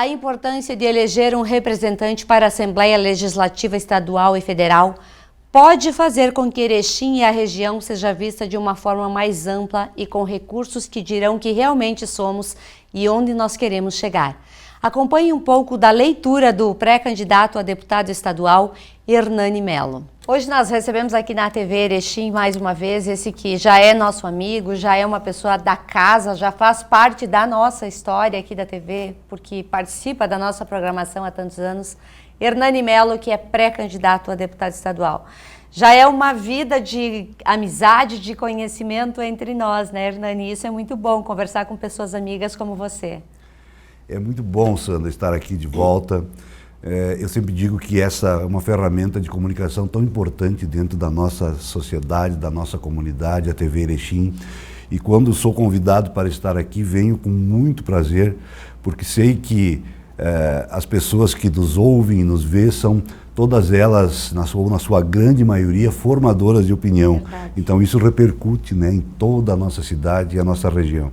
A importância de eleger um representante para a Assembleia Legislativa Estadual e Federal pode fazer com que Erechim e a região seja vista de uma forma mais ampla e com recursos que dirão que realmente somos e onde nós queremos chegar. Acompanhe um pouco da leitura do pré-candidato a deputado estadual, Hernani Melo. Hoje nós recebemos aqui na TV Erechim mais uma vez esse que já é nosso amigo, já é uma pessoa da casa, já faz parte da nossa história aqui da TV, porque participa da nossa programação há tantos anos. Hernani Melo, que é pré-candidato a deputado estadual. Já é uma vida de amizade, de conhecimento entre nós, né, Hernani? Isso é muito bom, conversar com pessoas amigas como você. É muito bom, Sandra, estar aqui de volta. Eu sempre digo que essa é uma ferramenta de comunicação tão importante dentro da nossa sociedade, da nossa comunidade, a TV Erechim. E quando sou convidado para estar aqui, venho com muito prazer, porque sei que as pessoas que nos ouvem e nos vê são todas elas, na sua grande maioria, formadoras de opinião. Verdade. Então isso repercute, né, em toda a nossa cidade e a nossa região.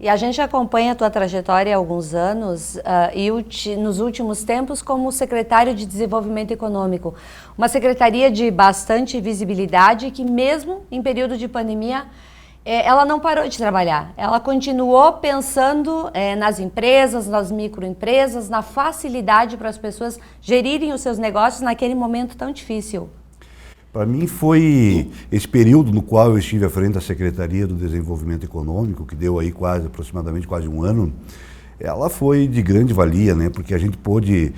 E a gente acompanha a tua trajetória há alguns anos e nos últimos tempos como secretário de Desenvolvimento Econômico. Uma secretaria de bastante visibilidade que mesmo em período de pandemia ela não parou de trabalhar. Ela continuou pensando nas empresas, nas microempresas, na facilidade para as pessoas gerirem os seus negócios naquele momento tão difícil. Para mim foi esse período no qual eu estive à frente da Secretaria do Desenvolvimento Econômico, que deu aí aproximadamente quase um ano, ela foi de grande valia, né? Porque a gente pôde,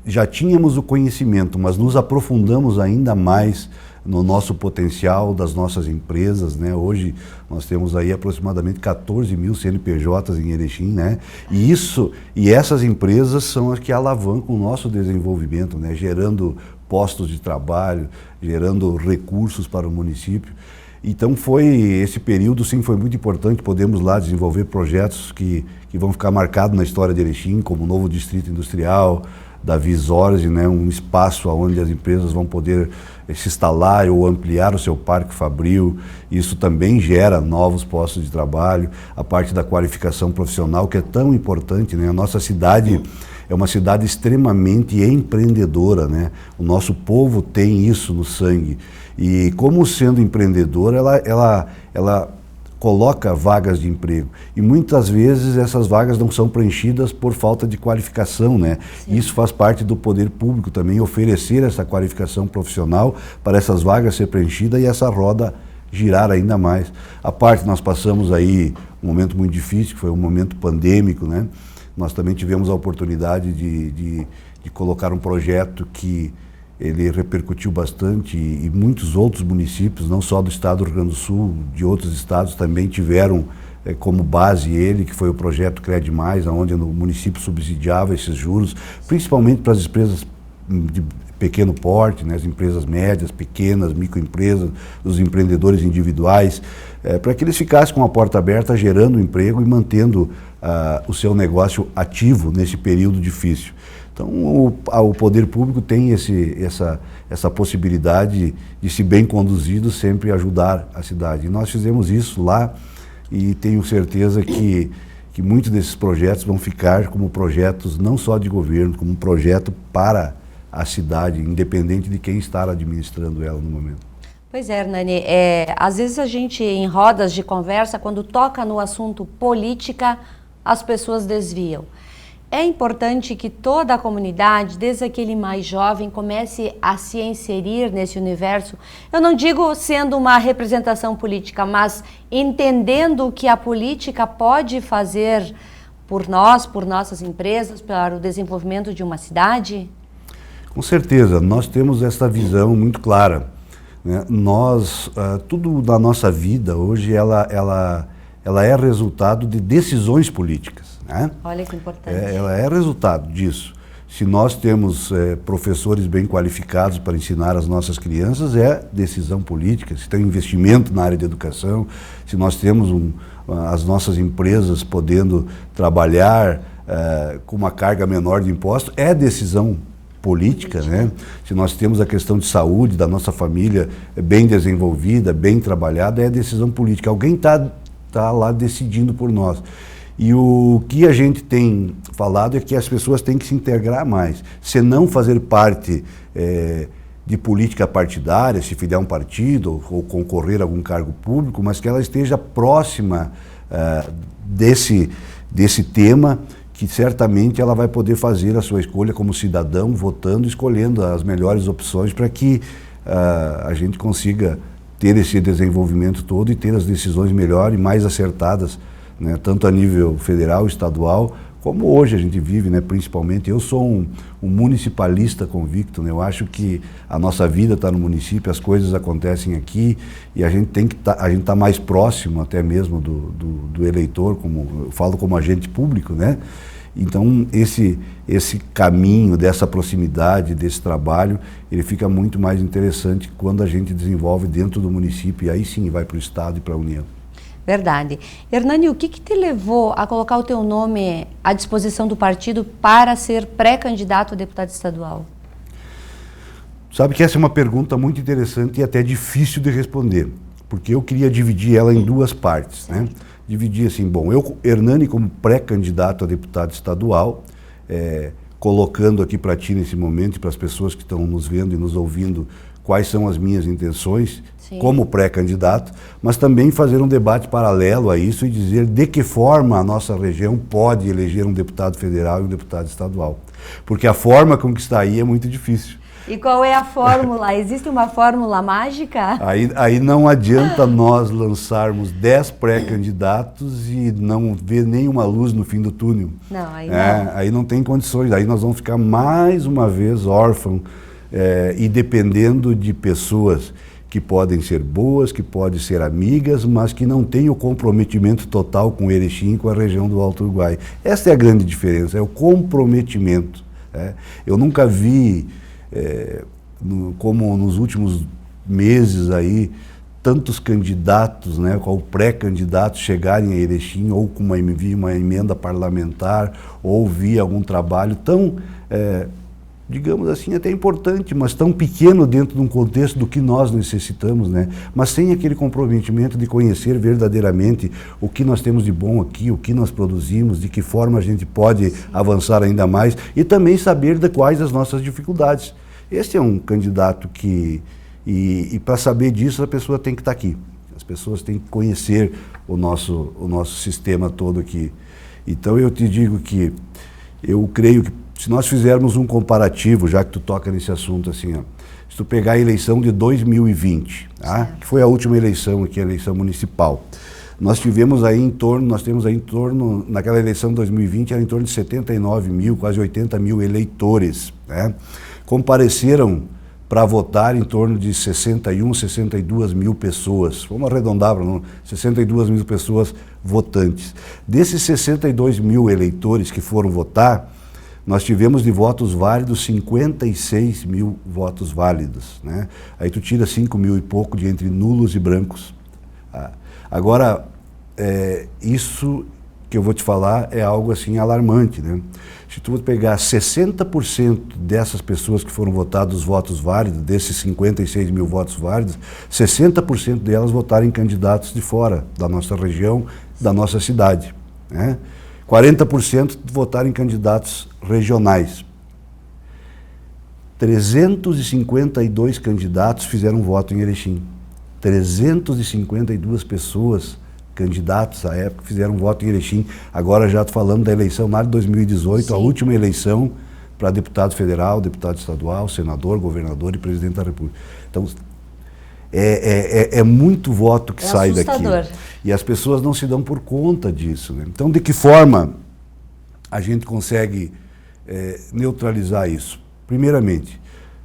já tínhamos o conhecimento, mas nos aprofundamos ainda mais no nosso potencial das nossas empresas, né? Hoje nós temos aí aproximadamente 14 mil CNPJs em Erechim, né? E essas empresas são as que alavancam o nosso desenvolvimento, né? Gerando postos de trabalho, gerando recursos para o município. Então esse período sim foi muito importante, podemos lá desenvolver projetos que vão ficar marcados na história de Erechim, como o novo distrito industrial da Visorge, né, um espaço onde as empresas vão poder se instalar ou ampliar o seu parque fabril. Isso também gera novos postos de trabalho, a parte da qualificação profissional, que é tão importante, né? A nossa cidade é uma cidade extremamente empreendedora, né? O nosso povo tem isso no sangue. E como sendo empreendedora, ela coloca vagas de emprego. E muitas vezes essas vagas não são preenchidas por falta de qualificação, né? Isso faz parte do poder público também, oferecer essa qualificação profissional para essas vagas ser preenchidas e essa roda girar ainda mais. A parte nós passamos aí um momento muito difícil, que foi um momento pandêmico, né? Nós também tivemos a oportunidade de colocar um projeto que ele repercutiu bastante e muitos outros municípios, não só do estado do Rio Grande do Sul, de outros estados também tiveram como base ele, que foi o projeto Cred Mais, onde o município subsidiava esses juros, principalmente para as empresas de pequeno porte, né, as empresas médias, pequenas, microempresas, os empreendedores individuais, para que eles ficassem com a porta aberta, gerando emprego e mantendo o seu negócio ativo nesse período difícil. Então o poder público tem essa possibilidade de, se bem conduzido, sempre ajudar a cidade. E nós fizemos isso lá e tenho certeza que muitos desses projetos vão ficar como projetos não só de governo, como um projeto para a cidade, independente de quem está administrando ela no momento. Pois é, Hernani, às vezes a gente, em rodas de conversa, quando toca no assunto política, as pessoas desviam. É importante que toda a comunidade, desde aquele mais jovem, comece a se inserir nesse universo. Eu não digo sendo uma representação política, mas entendendo o que a política pode fazer por nós, por nossas empresas, para o desenvolvimento de uma cidade. Com certeza, nós temos essa visão muito clara, né? Tudo da nossa vida hoje, ela é resultado de decisões políticas, né? Olha que importante. Ela é resultado disso. Se nós temos professores bem qualificados para ensinar as nossas crianças, é decisão política. Se tem investimento na área de educação, se nós temos as nossas empresas podendo trabalhar com uma carga menor de impostos, é decisão política, né? Se nós temos a questão de saúde da nossa família bem desenvolvida, bem trabalhada, é decisão política. Alguém está lá decidindo por nós. E o que a gente tem falado é que as pessoas têm que se integrar mais. Se não fazer parte de política partidária, se filiar a um partido ou concorrer a algum cargo público, mas que ela esteja próxima desse tema, que certamente ela vai poder fazer a sua escolha como cidadão, votando, escolhendo as melhores opções para que a gente consiga ter esse desenvolvimento todo e ter as decisões melhores e mais acertadas, né, tanto a nível federal, estadual, como hoje a gente vive, né, principalmente. Eu sou um municipalista convicto, né, eu acho que a nossa vida está no município, as coisas acontecem aqui e a gente tem que a gente tá mais próximo até mesmo do eleitor, como eu falo como agente público, né? Então esse caminho dessa proximidade, desse trabalho, ele fica muito mais interessante quando a gente desenvolve dentro do município e aí sim vai para o estado e para a União. Verdade. Hernani, o que te levou a colocar o teu nome à disposição do partido para ser pré-candidato a deputado estadual? Sabe que essa é uma pergunta muito interessante e até difícil de responder, porque eu queria dividir ela em duas partes, né? Dividir assim, bom, eu, Hernani, como pré-candidato a deputado estadual, colocando aqui para ti nesse momento e para as pessoas que estão nos vendo e nos ouvindo quais são as minhas intenções, sim, como pré-candidato, mas também fazer um debate paralelo a isso e dizer de que forma a nossa região pode eleger um deputado federal e um deputado estadual. Porque a forma como que está aí é muito difícil. E qual é a fórmula? Existe uma fórmula mágica? Aí não adianta nós lançarmos 10 pré-candidatos e não ver nenhuma luz no fim do túnel. Não, aí não. Aí não tem condições, aí nós vamos ficar mais uma vez órfãos e dependendo de pessoas que podem ser boas, que podem ser amigas, mas que não têm o comprometimento total com Erechim e com a região do Alto Uruguai. Essa é a grande diferença, é o comprometimento. Eu nunca vi, como nos últimos meses aí, tantos candidatos, né, ou pré-candidatos chegarem a Erechim ou com uma emenda parlamentar ou via algum trabalho tão, digamos assim, até importante, mas tão pequeno dentro de um contexto do que nós necessitamos, né? Mas sem aquele comprometimento de conhecer verdadeiramente o que nós temos de bom aqui, o que nós produzimos, de que forma a gente pode avançar ainda mais e também saber de quais as nossas dificuldades. Esse é um candidato que... E para saber disso, a pessoa tem que estar aqui. As pessoas têm que conhecer o nosso sistema todo aqui. Então eu te digo que eu creio que se nós fizermos um comparativo, já que tu toca nesse assunto assim, ó, se tu pegar a eleição de 2020, tá? Que foi a última eleição aqui, a eleição municipal, nós temos aí em torno, naquela eleição de 2020, era em torno de 79 mil, quase 80 mil eleitores, né? Compareceram para votar em torno de 61, 62 mil pessoas. Vamos arredondar para 62 mil pessoas votantes. Desses 62 mil eleitores que foram votar, nós tivemos de votos válidos 56 mil votos válidos, né? Aí tu tira 5 mil e pouco de entre nulos e brancos. Agora, isso que eu vou te falar é algo assim alarmante, né? Se tu pegar 60% dessas pessoas que foram votadas os votos válidos, desses 56 mil votos válidos, 60% delas votaram em candidatos de fora da nossa região, da nossa cidade, né? 40% votaram em candidatos regionais. 352 candidatos fizeram voto em Erechim. 352 pessoas, candidatos à época, fizeram voto em Erechim. Agora já estou falando da eleição lá de 2018, sim, a última eleição para deputado federal, deputado estadual, senador, governador e presidente da República. Então, é muito voto que sai assustador daqui. E as pessoas não se dão por conta disso, né? Então, de que forma a gente consegue neutralizar isso? Primeiramente,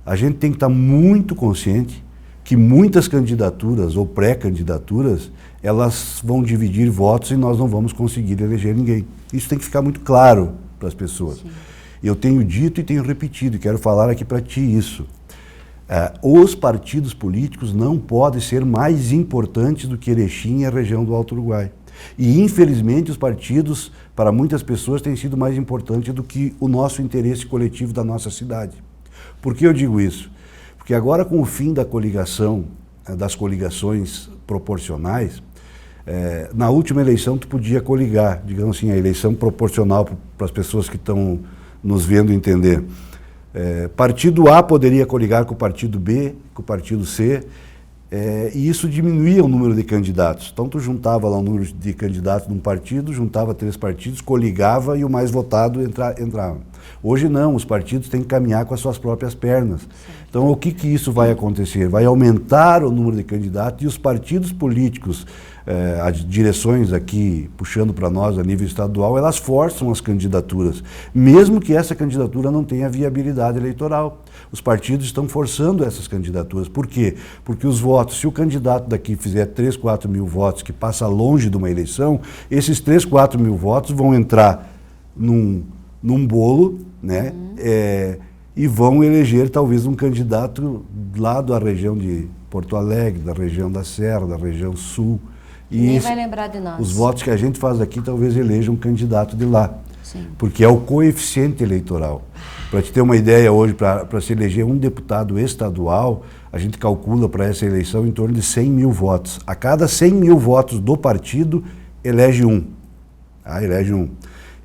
a gente tem que estar muito consciente que muitas candidaturas ou pré-candidaturas, elas vão dividir votos e nós não vamos conseguir eleger ninguém. Isso tem que ficar muito claro para as pessoas. Sim. Eu tenho dito e tenho repetido, e quero falar aqui para ti isso. Os partidos políticos não podem ser mais importantes do que Erechim e a região do Alto Uruguai. E, infelizmente, os partidos, para muitas pessoas, têm sido mais importantes do que o nosso interesse coletivo da nossa cidade. Por que eu digo isso? Porque agora, com o fim da coligação, das coligações proporcionais, Na última eleição tu podia coligar, digamos assim, a eleição proporcional para as pessoas que estão nos vendo entender. Partido A poderia coligar com o partido B, com o partido C, e isso diminuía o número de candidatos. Então tu juntava lá o número de candidatos num partido, juntava 3 partidos, coligava e o mais votado entrava. Hoje não, os partidos têm que caminhar com as suas próprias pernas. Então o que isso vai acontecer? Vai aumentar o número de candidatos e os partidos políticos, as direções aqui puxando para nós a nível estadual, elas forçam as candidaturas, mesmo que essa candidatura não tenha viabilidade eleitoral. Os partidos estão forçando essas candidaturas. Por quê? Porque os votos, se o candidato daqui fizer 3, 4 mil votos, que passa longe de uma eleição, esses 3, 4 mil votos vão entrar num bolo, né? E vão eleger talvez um candidato lá da região de Porto Alegre, da região da Serra, da região Sul. E nem vai lembrar de nós. Os votos que a gente faz aqui talvez elejam um candidato de lá. Sim. Porque é o coeficiente eleitoral. Para te ter uma ideia, hoje, para se eleger um deputado estadual, a gente calcula para essa eleição em torno de 100 mil votos. A cada 100 mil votos do partido, elege um. Elege um.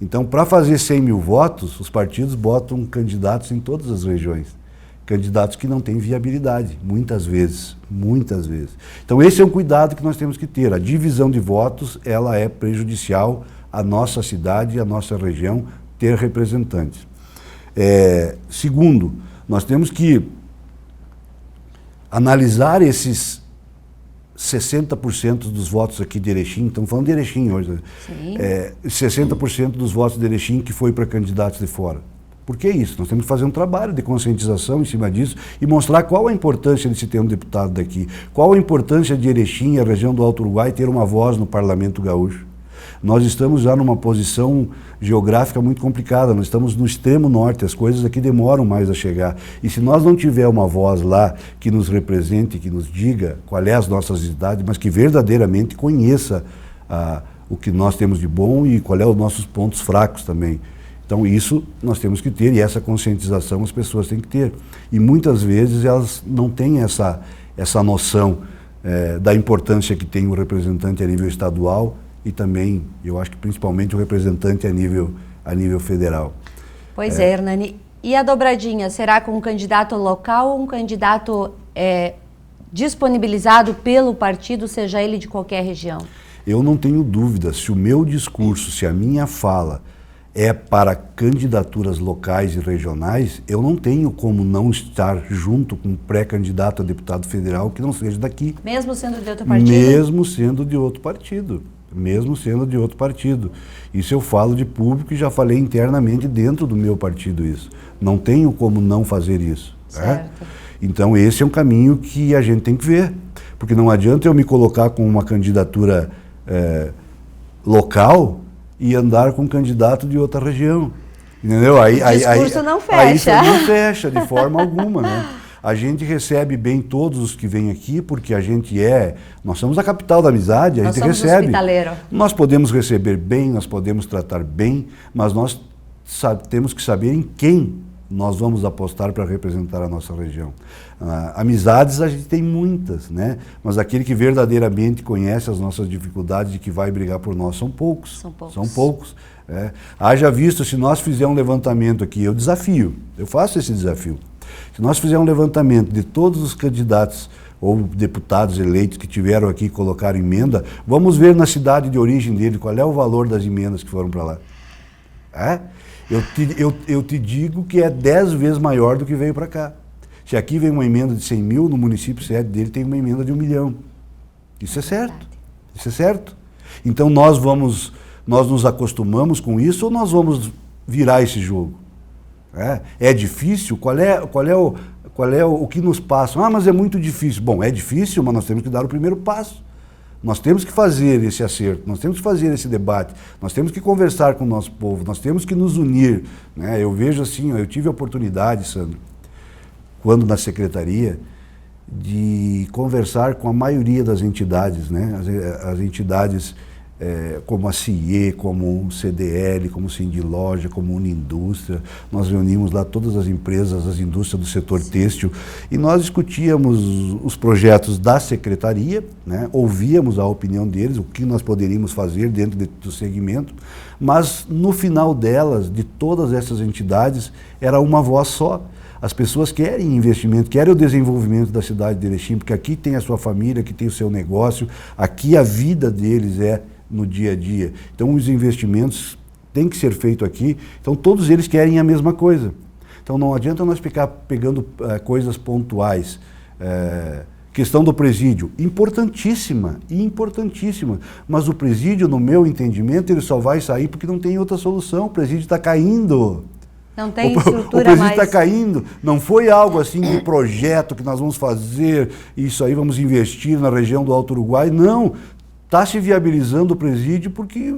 Então, para fazer 100 mil votos, os partidos botam candidatos em todas as regiões. Candidatos que não têm viabilidade, muitas vezes. Então, esse é um cuidado que nós temos que ter. A divisão de votos, ela é prejudicial à nossa cidade e à nossa região ter representantes. Segundo, nós temos que analisar esses 60% dos votos aqui de Erechim, estamos falando de Erechim hoje, 60% dos votos de Erechim que foi para candidatos de fora. Por que isso? Nós temos que fazer um trabalho de conscientização em cima disso e mostrar qual a importância de se ter um deputado daqui, qual a importância de Erechim, a região do Alto Uruguai, ter uma voz no Parlamento Gaúcho. Nós estamos já numa posição geográfica muito complicada, nós estamos no extremo norte, as coisas aqui demoram mais a chegar. E se nós não tiver uma voz lá que nos represente, que nos diga qual é as nossas idades, mas que verdadeiramente conheça o que nós temos de bom e qual é os nossos pontos fracos também. Então isso nós temos que ter, e essa conscientização as pessoas têm que ter. E muitas vezes elas não têm essa noção da importância que tem o representante a nível estadual e também, eu acho que principalmente o representante a nível federal. Pois é, Hernani. E a dobradinha, será com um candidato local ou um candidato disponibilizado pelo partido, seja ele de qualquer região? Eu não tenho dúvida, se o meu discurso, se a minha fala é para candidaturas locais e regionais, eu não tenho como não estar junto com um pré-candidato a deputado federal que não seja daqui. Mesmo sendo de outro partido? Mesmo sendo de outro partido. Isso eu falo de público e já falei internamente dentro do meu partido isso. Não tenho como não fazer isso. Certo. Então esse é um caminho que a gente tem que ver. Porque não adianta eu me colocar com uma candidatura local e andar com um candidato de outra região. Entendeu? O discurso não fecha. Aí isso não fecha de forma alguma, né? A gente recebe bem todos os que vêm aqui, porque nós somos a capital da amizade, a gente recebe. Nós somos hospitaleiro. Nós podemos receber bem, nós podemos tratar bem, mas nós temos que saber em quem nós vamos apostar para representar a nossa região. Amizades a gente tem muitas, né? Mas aquele que verdadeiramente conhece as nossas dificuldades e que vai brigar por nós são poucos. São poucos. Haja visto, se nós fizermos um levantamento aqui, eu faço esse desafio. Se nós fizermos um levantamento de todos os candidatos ou deputados eleitos que tiveram aqui e colocaram emenda, vamos ver na cidade de origem dele qual é o valor das emendas que foram para lá. Eu te digo que é 10 vezes maior do que veio para cá. Se aqui vem uma emenda de 100 mil, no município sede dele tem uma emenda de 1 milhão. Isso é certo. Então nós nos acostumamos com isso ou nós vamos virar esse jogo? É difícil? Qual é o que nos passa? Mas é muito difícil. Bom, é difícil, mas nós temos que dar o primeiro passo. Nós temos que fazer esse acerto, nós temos que fazer esse debate, nós temos que conversar com o nosso povo, nós temos que nos unir. Eu vejo assim, eu tive a oportunidade, Sandro, quando na secretaria, de conversar com a maioria das entidades, as entidades como a CIE, como o CDL, como o Sindiloja, como a Unindústria. Nós reunimos lá todas as empresas, as indústrias do setor têxtil, e nós discutíamos os projetos da secretaria, né? Ouvíamos a opinião deles, o que nós poderíamos fazer dentro do segmento, mas no final delas, de todas essas entidades, era uma voz só. As pessoas querem investimento, querem o desenvolvimento da cidade de Erechim, porque aqui tem a sua família, aqui tem o seu negócio, aqui a vida deles é no dia a dia. Então os investimentos têm que ser feitos aqui, então todos eles querem a mesma coisa. Então não adianta nós ficar pegando coisas pontuais. Questão do presídio, importantíssima, mas o presídio, no meu entendimento, ele só vai sair porque não tem outra solução, o presídio está caindo. Não tem estrutura mais. O presídio está caindo, não foi algo assim de projeto que nós vamos fazer, isso aí vamos investir na região do Alto Uruguai, não. Está se viabilizando o presídio porque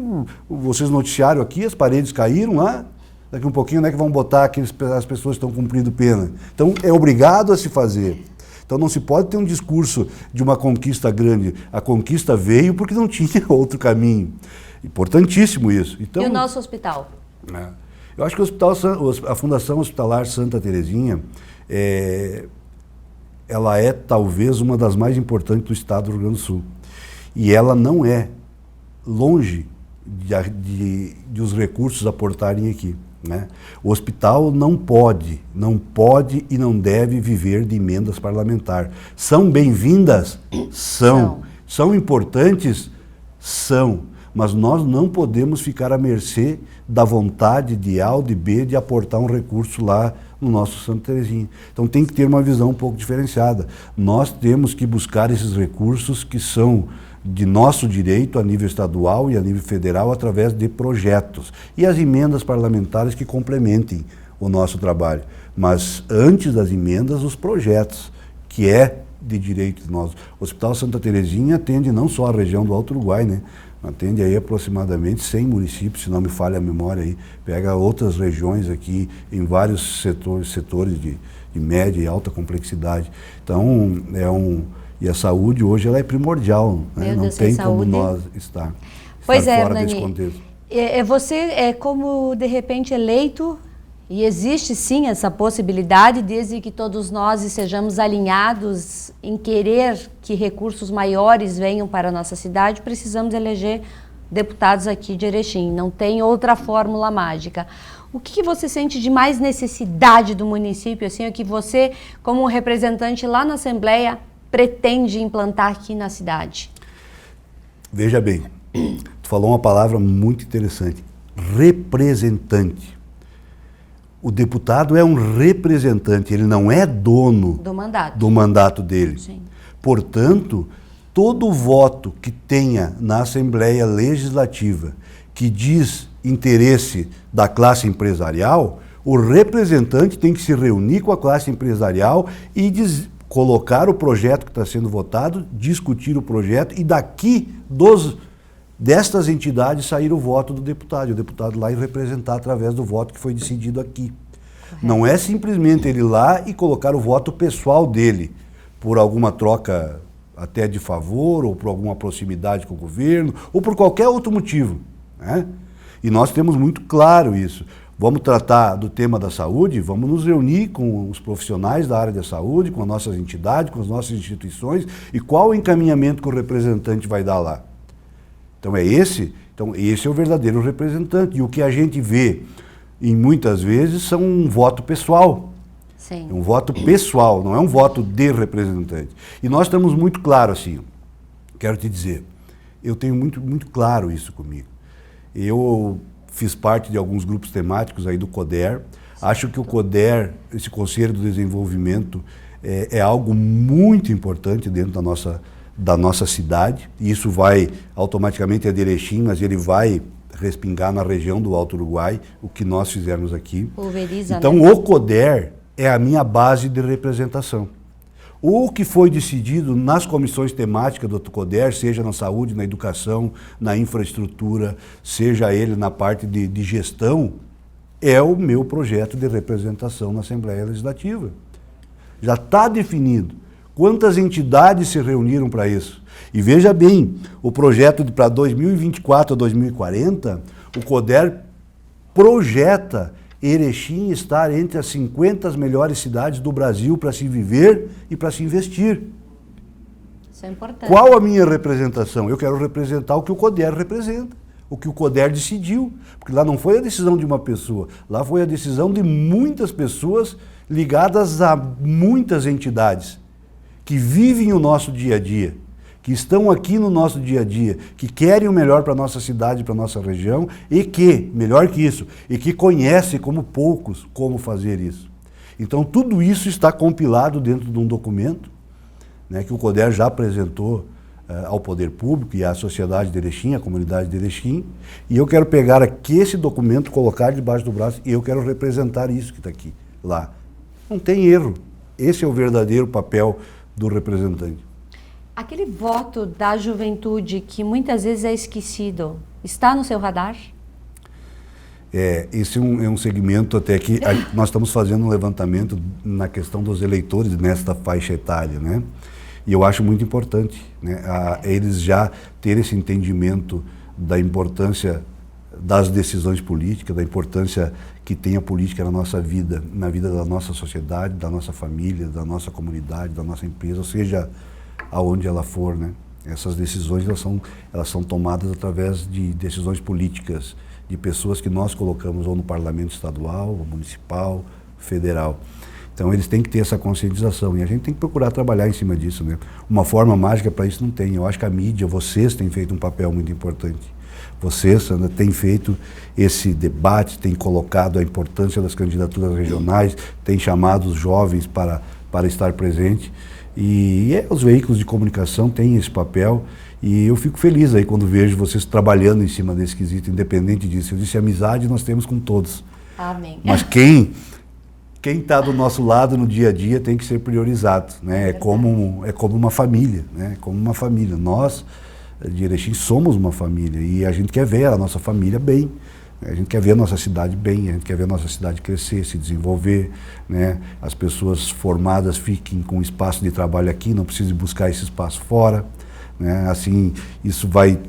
vocês noticiaram aqui, as paredes caíram lá, daqui um pouquinho não é que vão botar as pessoas que estão cumprindo pena. Então é obrigado a se fazer. Então não se pode ter um discurso de uma conquista grande. A conquista veio porque não tinha outro caminho. Importantíssimo isso. Então, e o nosso hospital? Eu acho que a Fundação Hospitalar Santa Terezinha, ela é talvez uma das mais importantes do estado do Rio Grande do Sul. E ela não é longe de os recursos aportarem aqui, né? O hospital não pode e não deve viver de emendas parlamentares. São bem-vindas? São. São importantes? São. Mas nós não podemos ficar à mercê da vontade de A ou de B de aportar um recurso lá no nosso Santa Terezinha. Então tem que ter uma visão um pouco diferenciada. Nós temos que buscar esses recursos que são de nosso direito a nível estadual e a nível federal através de projetos. E as emendas parlamentares que complementem o nosso trabalho. Mas antes das emendas, os projetos, que é de direito de nós. O Hospital Santa Terezinha atende não só a região do Alto Uruguai, né? Atende aí aproximadamente 100 municípios, se não me falha a memória aí, pega outras regiões aqui em vários setores de média e alta complexidade. Então, e a saúde hoje ela é primordial, né? Não tem como nós estar fora Hernani, desse contexto. Você é como, de repente, eleito, e existe sim essa possibilidade, desde que todos nós sejamos alinhados em querer que recursos maiores venham para a nossa cidade, precisamos eleger deputados aqui de Erechim. Não tem outra fórmula mágica. O que você sente de mais necessidade do município, assim, o que você, como representante lá na Assembleia, pretende implantar aqui na cidade? Veja bem, tu falou uma palavra muito interessante, representante. O deputado é um representante, ele não é dono do mandato dele. Sim. Portanto, todo voto que tenha na Assembleia Legislativa que diz interesse da classe empresarial, o representante tem que se reunir com a classe empresarial e colocar o projeto que está sendo votado, discutir o projeto e daqui destas entidades sair o voto do deputado, e o deputado lá e representar através do voto que foi decidido aqui. Correto. Não é simplesmente ele ir lá e colocar o voto pessoal dele, por alguma troca até de favor, ou por alguma proximidade com o governo, ou por qualquer outro motivo, né? E nós temos muito claro isso. Vamos tratar do tema da saúde, vamos nos reunir com os profissionais da área da saúde, com as nossas entidades, com as nossas instituições, e qual o encaminhamento que o representante vai dar lá. Então esse é o verdadeiro representante. E o que a gente vê, em muitas vezes, são um voto pessoal. Sim. É um voto pessoal, não é um voto de representante. E nós estamos muito claros assim, quero te dizer, eu tenho muito, muito claro isso comigo. Eu fiz parte de alguns grupos temáticos aí do CODER. Acho que o CODER, esse Conselho do Desenvolvimento, é algo muito importante dentro da nossa cidade. E isso vai automaticamente a Erechim, mas ele vai respingar na região do Alto Uruguai, o que nós fizermos aqui. Pulveriza, então, né? O CODER é a minha base de representação. O que foi decidido nas comissões temáticas do CODER, seja na saúde, na educação, na infraestrutura, seja ele na parte de gestão, é o meu projeto de representação na Assembleia Legislativa. Já está definido Quantas entidades se reuniram para isso? E veja bem, o projeto para 2024 a 2040, o CODER projeta Erechim estar entre as 50 melhores cidades do Brasil para se viver e para se investir. Isso é importante. Qual a minha representação? Eu quero representar o que o CODER representa, o que o CODER decidiu, porque lá não foi a decisão de uma pessoa, lá foi a decisão de muitas pessoas ligadas a muitas entidades que vivem o nosso dia a dia, que estão aqui no nosso dia a dia, que querem o melhor para a nossa cidade, para a nossa região e que, melhor que isso, e que conhecem como poucos como fazer isso. Então tudo isso está compilado dentro de um documento, né, que o CODER já apresentou ao poder público e à sociedade de Erechim, à comunidade de Erechim, e eu quero pegar aqui esse documento, colocar debaixo do braço e eu quero representar isso que está aqui, lá. Não tem erro. Esse é o verdadeiro papel do representante. Aquele voto da juventude que muitas vezes é esquecido, está no seu radar? Esse é um segmento até que nós estamos fazendo um levantamento na questão dos eleitores nesta faixa etária, né? E eu acho muito importante, né, eles já terem esse entendimento da importância das decisões políticas, da importância que tem a política na nossa vida, na vida da nossa sociedade, da nossa família, da nossa comunidade, da nossa empresa, ou seja, aonde ela for, né? Essas decisões elas são tomadas através de decisões políticas, de pessoas que nós colocamos ou no parlamento estadual, ou municipal, federal. Então eles têm que ter essa conscientização e a gente tem que procurar trabalhar em cima disso, né? Uma forma mágica para isso não tem. Eu acho que a mídia, vocês têm feito um papel muito importante. Vocês, Sandra, têm feito esse debate, têm colocado a importância das candidaturas regionais, têm chamado os jovens para estar presente. E os veículos de comunicação têm esse papel e eu fico feliz aí quando vejo vocês trabalhando em cima desse quesito, independente disso. Eu disse, amizade nós temos com todos. Amém. Mas quem está do nosso lado no dia a dia tem que ser priorizado, né? É como uma família, né? Como uma família. Nós, de Erechim, somos uma família e a gente quer ver a nossa família bem. A gente quer ver a nossa cidade bem, a gente quer ver a nossa cidade crescer, se desenvolver, né? As pessoas formadas fiquem com espaço de trabalho aqui, não precisem buscar esse espaço fora, né? Assim, isso vai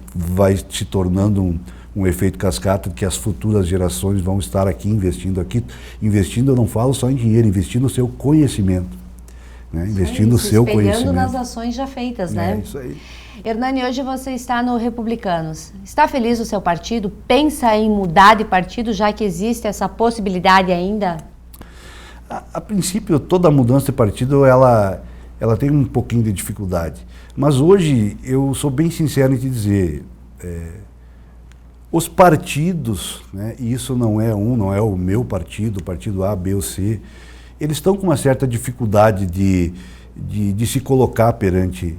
se tornando um efeito cascata, que as futuras gerações vão estar aqui. Investindo, eu não falo só em dinheiro, investindo no seu conhecimento, né? Investindo no seu conhecimento. Espelhando nas ações já feitas, né? É isso aí. Hernani, hoje você está no Republicanos. Está feliz no seu partido? Pensa em mudar de partido, já que existe essa possibilidade ainda? A princípio, toda mudança de partido, ela tem um pouquinho de dificuldade. Mas hoje, eu sou bem sincero em te dizer, os partidos, né, e isso não é o meu partido, o partido A, B ou C, eles estão com uma certa dificuldade de se colocar perante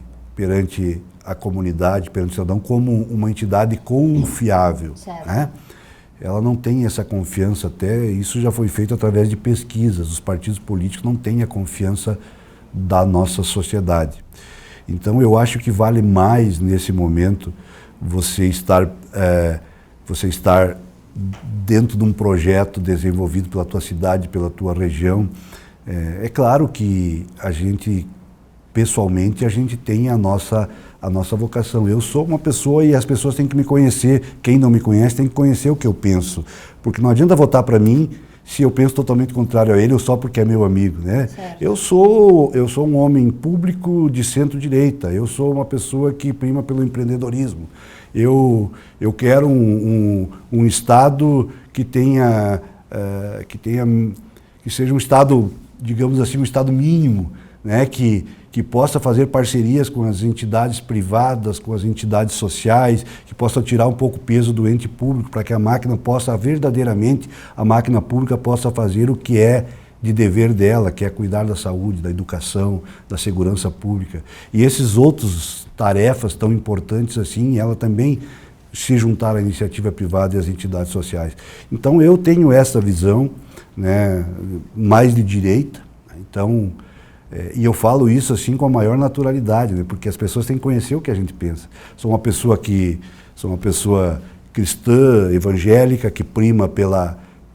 a comunidade, perante o cidadão, como uma entidade confiável, né? Ela não tem essa confiança, até isso já foi feito através de pesquisas. Os partidos políticos não têm a confiança da nossa sociedade. Então eu acho que vale mais nesse momento você estar dentro de um projeto desenvolvido pela tua cidade, pela tua região. É claro que a gente, pessoalmente, a gente tem a nossa vocação. Eu sou uma pessoa e as pessoas têm que me conhecer. Quem não me conhece tem que conhecer o que eu penso. Porque não adianta votar para mim se eu penso totalmente contrário a ele ou só porque é meu amigo, né? Certo. Eu sou um homem público de centro-direita. Eu sou uma pessoa que prima pelo empreendedorismo. Eu quero um Estado que seja um Estado, digamos assim, um Estado mínimo, né? Que possa fazer parcerias com as entidades privadas, com as entidades sociais, que possa tirar um pouco o peso do ente público para que a máquina pública possa fazer o que é de dever dela, que é cuidar da saúde, da educação, da segurança pública. E esses outros tarefas tão importantes assim, ela também se juntar à iniciativa privada e às entidades sociais. Então eu tenho essa visão, né, mais de direita, então... e eu falo isso assim com a maior naturalidade, né? Porque as pessoas têm que conhecer o que a gente pensa. Sou uma pessoa cristã, evangélica, que prima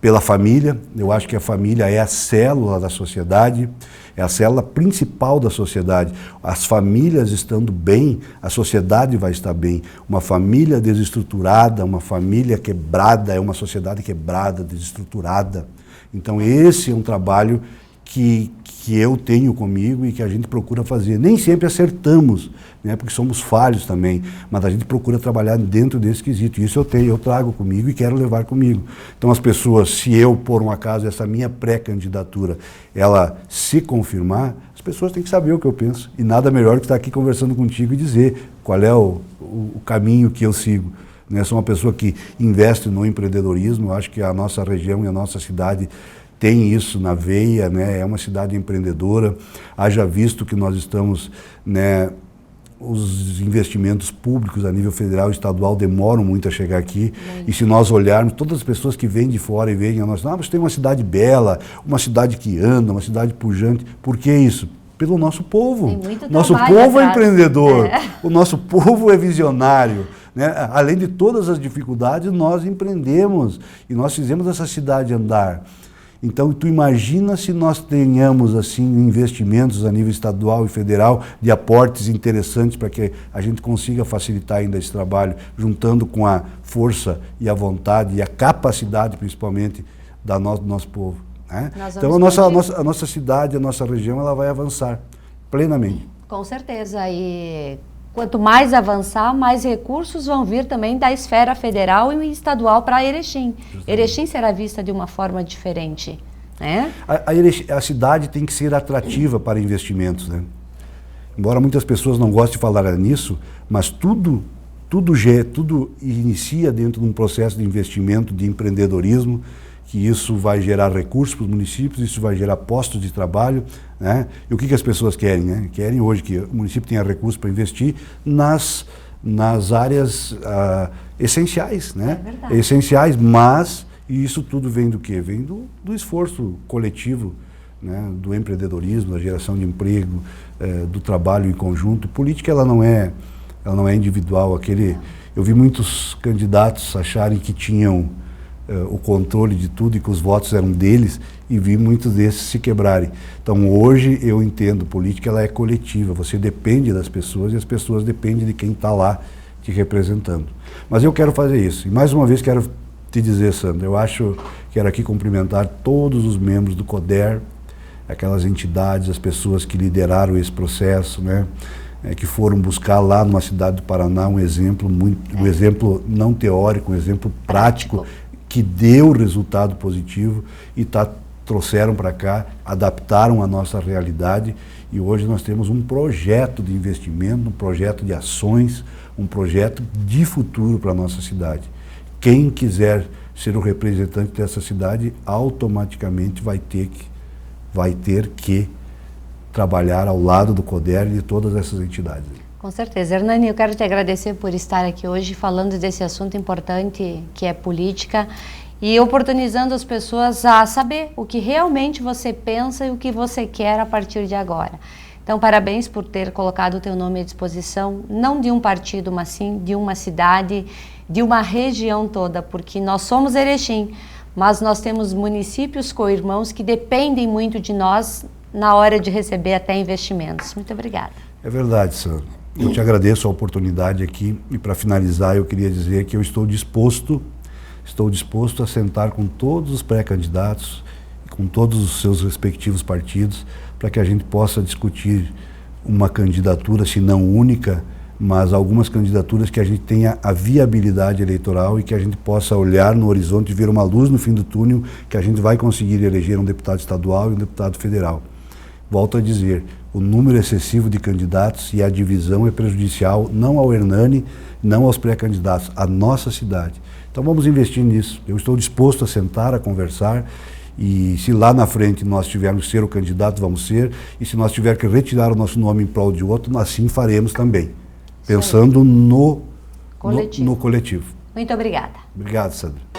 pela família. Eu acho que a família é a célula da sociedade, é a célula principal da sociedade. As famílias estando bem, a sociedade vai estar bem. Uma família desestruturada, uma família quebrada, é uma sociedade quebrada, desestruturada. Então esse é um trabalho que eu tenho comigo e que a gente procura fazer. Nem sempre acertamos, né, porque somos falhos também, mas a gente procura trabalhar dentro desse quesito. Isso eu trago comigo e quero levar comigo. Então as pessoas, se eu, por um acaso, essa minha pré-candidatura, ela se confirmar, as pessoas têm que saber o que eu penso. E nada melhor que estar aqui conversando contigo e dizer qual é o caminho que eu sigo. Né? Sou uma pessoa que investe no empreendedorismo. Eu acho que a nossa região e a nossa cidade tem isso na veia, né? É uma cidade empreendedora. Haja visto que nós estamos, né, os investimentos públicos a nível federal e estadual demoram muito a chegar aqui. E se nós olharmos, todas as pessoas que vêm de fora e veem a nossa, mas tem uma cidade bela, uma cidade que anda, uma cidade pujante. Por que isso? Pelo nosso povo. Nosso povo é empreendedor, o nosso povo é visionário. Né? Além de todas as dificuldades, nós empreendemos e nós fizemos essa cidade andar. Então, tu imagina se nós tenhamos assim investimentos a nível estadual e federal de aportes interessantes para que a gente consiga facilitar ainda esse trabalho, juntando com a força e a vontade e a capacidade, principalmente, do nosso povo. Né? Então, a nossa cidade, a nossa região, ela vai avançar plenamente. Com certeza. E quanto mais avançar, mais recursos vão vir também da esfera federal e estadual para Erechim. Justamente. Erechim será vista de uma forma diferente, né? A cidade tem que ser atrativa para investimentos, né? Embora muitas pessoas não gostem de falar nisso, mas tudo inicia dentro de um processo de investimento, de empreendedorismo, que isso vai gerar recursos para os municípios, isso vai gerar postos de trabalho, né? E o que as pessoas querem, né? Querem hoje que o município tenha recursos para investir nas áreas essenciais, né? É verdade. Essenciais, mas isso tudo vem do quê? Vem do esforço coletivo, né? Do empreendedorismo, da geração de emprego, do trabalho em conjunto. Política, ela não é individual. Eu vi muitos candidatos acharem que tinham o controle de tudo e que os votos eram deles, e vi muitos desses se quebrarem. Então hoje eu entendo, política ela é coletiva, você depende das pessoas e as pessoas dependem de quem está lá te representando. Mas eu quero fazer isso. E mais uma vez quero te dizer, Sandra, quero aqui cumprimentar todos os membros do CODER, aquelas entidades, as pessoas que lideraram esse processo, né? Que foram buscar lá numa cidade do Paraná um exemplo não teórico, um exemplo prático, que deu resultado positivo e trouxeram para cá, adaptaram a nossa realidade, e hoje nós temos um projeto de investimento, um projeto de ações, um projeto de futuro para a nossa cidade. Quem quiser ser o representante dessa cidade, automaticamente vai ter que trabalhar ao lado do CODER e de todas essas entidades. Com certeza. Hernani, eu quero te agradecer por estar aqui hoje falando desse assunto importante que é política e oportunizando as pessoas a saber o que realmente você pensa e o que você quer a partir de agora. Então, parabéns por ter colocado o teu nome à disposição, não de um partido, mas sim de uma cidade, de uma região toda, porque nós somos Erechim, mas nós temos municípios co-irmãos que dependem muito de nós na hora de receber até investimentos. Muito obrigada. É verdade, Sandra. Eu te agradeço a oportunidade aqui e, para finalizar, eu queria dizer que eu estou disposto a sentar com todos os pré-candidatos, com todos os seus respectivos partidos, para que a gente possa discutir uma candidatura, se não única, mas algumas candidaturas que a gente tenha a viabilidade eleitoral e que a gente possa olhar no horizonte e ver uma luz no fim do túnel, que a gente vai conseguir eleger um deputado estadual e um deputado federal. Volto a dizer, o número excessivo de candidatos e a divisão é prejudicial não ao Hernani, não aos pré-candidatos, à nossa cidade. Então vamos investir nisso. Eu estou disposto a sentar, a conversar, e se lá na frente nós tivermos que ser o candidato, vamos ser, e se nós tivermos que retirar o nosso nome em prol de outro, assim faremos também, pensando no coletivo. Muito obrigada. Obrigado, Sandra.